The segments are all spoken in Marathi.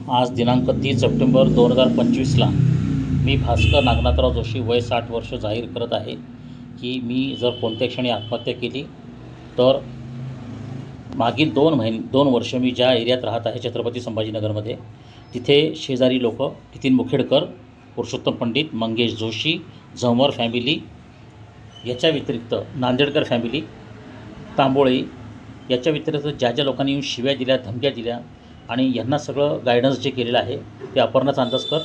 आज दिनांक 30 सप्टेंबर 2025ला मी भास्कर नागनाथराव जोशी वय 60 वर्ष जाहीर करत आहे की मी जर कोणत्या क्षणी आत्महत्या केली तर मागील 2 वर्ष मी ज्या एरियात राहत आहे छत्रपती संभाजीनगरमध्ये, तिथे शेजारी लोक नितीन मुखेडकर, पुरुषोत्तम पंडित, मंगेश जोशी, झंवर फॅमिली, याच्या व्यतिरिक्त नांदेडकर फॅमिली, तांबोळे, याच्या व्यतिरिक्त ज्या ज्या लोकांनी येऊन शिव्या दिल्या, धमक्या दिल्या आणि यांना सगळं गायडन्स जे केलेलं आहे ते अपर्णा चांदसकर,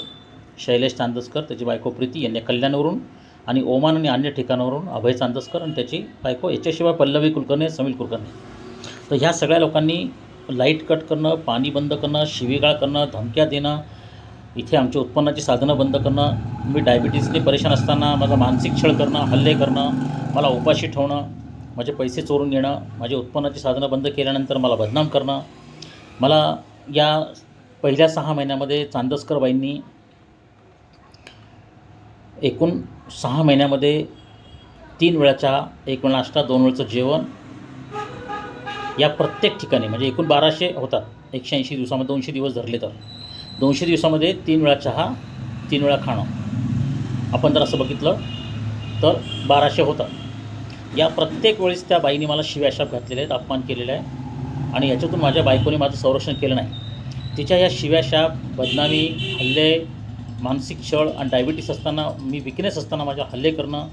शैलेश चांदसकर, त्याची बायको प्रीती यांनी कल्याणवरून, आणि ओमान आणि अन्य ठिकाणावरून अभय चांदसकर आणि त्याची बायको, याच्याशिवाय पल्लवी कुलकर्णी, समील कुलकर्णी. तर ह्या सगळ्या लोकांनी लाईट कट करणं, पाणी बंद करणं, शिवीगाळ करणं, धमक्या देणं, इथे आमची उत्पन्नाची साधनं बंद करणं, मी डायबिटीजने परेशान असताना माझा मानसिक छळ करणं, हल्ले करणं, मला उपाशी ठेवणं, माझे पैसे चोरून घेणं, माझी उत्पन्नाची साधनं बंद केल्यानंतर मला बदनाम करणं. मला या पहिल्या 6 महिन्यामध्ये चांदसकरबाईंनी एकूण 6 महिन्यामध्ये 3 वेळा चहा, 1 वेळा नाश्ता, 2 वेळचं जेवण, या प्रत्येक ठिकाणी म्हणजे एकूण 1200 होतात 180 दिवसामध्ये. 200 दिवस धरले तर 200 दिवसामध्ये 3 वेळा चहा, 3 वेळा खाणं, आपण जर असं बघितलं तर 1200 होतात. या प्रत्येक वेळेस त्या बाईने मला शिव्याशाप घातलेले आहेत, अपमान केलेला आहे, आणि याच्यातून माझ्या बायकोने माझं संरक्षण केलं नाही. तिच्या या शिव्याशाप, बदनामी, हल्ले, मानसिक छळ आणि डायबिटीस असताना, मी विकनेस असताना माझ्या हल्ले करणं,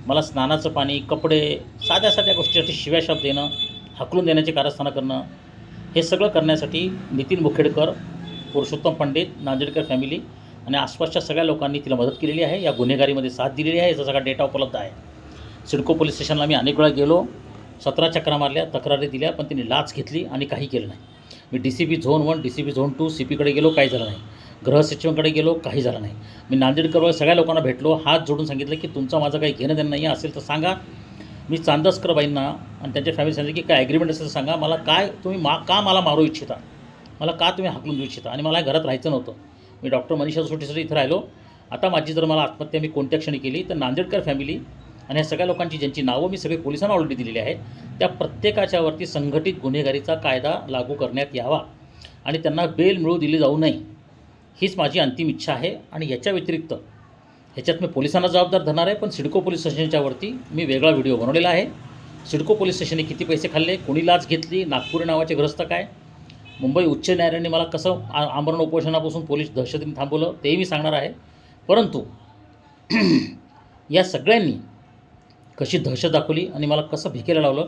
मला स्नानाचं पाणी, कपडे, साध्या साध्या गोष्टीसाठी शिव्याशाप देणं, हाकलून देण्याची कारस्थानं करणं, हे सगळं करण्यासाठी नितीन मुखेडकर, पुरुषोत्तम पंडित, नांदेडकर फॅमिली आणि आसपासच्या सगळ्या लोकांनी तिला मदत केलेली आहे. या गुन्हेगारीमध्ये साथ दिलेली आहे. याचा सगळा डेटा उपलब्ध आहे. सिडको पोलीस स्टेशनला मी अनेक वेळा गेलो, 17 चक्रा मारल्या, तक्रारी दिल्या, पण तिने लाच घेतली आणि काही केलं नाही. मी DCP झोन 1, DCP झोन 2, CPकडे गेलो, काही झालं नाही. गृह सचिवांकडे गेलो, काही झालं नाही. मी नांदेडकर सगळ्या लोकांना भेटलो, हात जोडून सांगितलं की तुमचं माझं काही घेणं देणं नाही असेल तर सांगा. मी चांदसकरबाईंना आणि त्यांच्या फॅमिली सांगितलं की काय ॲग्रीमेंट असेल तर सांगा. मला काय तुम्ही का मला मारू इच्छिता, मला का तुम्ही हाकलून देऊ इच्छिता, आणि मला घरात राहायचं नव्हतं. मी डॉक्टर मनीषा सोटीसाठी इथं राहिलो. आता माझी जर मला आत्महत्या मी कोणत्या क्षणी केली तर नांदेडकर फॅमिली आणि ह्या सगळ्या लोकांची ज्यांची नावं मी सगळे पोलिसांना ऑलरेडी दिलेली आहेत, त्या प्रत्येकाच्यावरती संघटित गुन्हेगारीचा कायदा लागू करण्यात यावा आणि त्यांना बेल मिळू दिली जाऊ नये, हीच माझी अंतिम इच्छा आहे. आणि याच्या व्यतिरिक्त ह्याच्यात मी पोलिसांना जबाबदार धरणार आहे, पण सिडको पोलीस स्टेशनच्यावरती मी वेगळा व्हिडिओ बनवलेला आहे. सिडको पोलीस स्टेशनने किती पैसे खाल्ले, कोणी लाच घेतली, नागपुरी नावाचे ग्रस्त काय, मुंबई उच्च न्यायालयाने मला कसं आमरण उपोषणापासून पोलीस दहशतीने थांबवलं तेही मी सांगणार आहे. परंतु या सगळ्यांनी कशी दहशत दाखवली आणि मला कसं भिकेला लावलं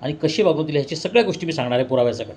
आणि कशी वागणूक दिली, ह्याची सगळ्या गोष्टी मी सांगणार आहे पुराव्यासकट.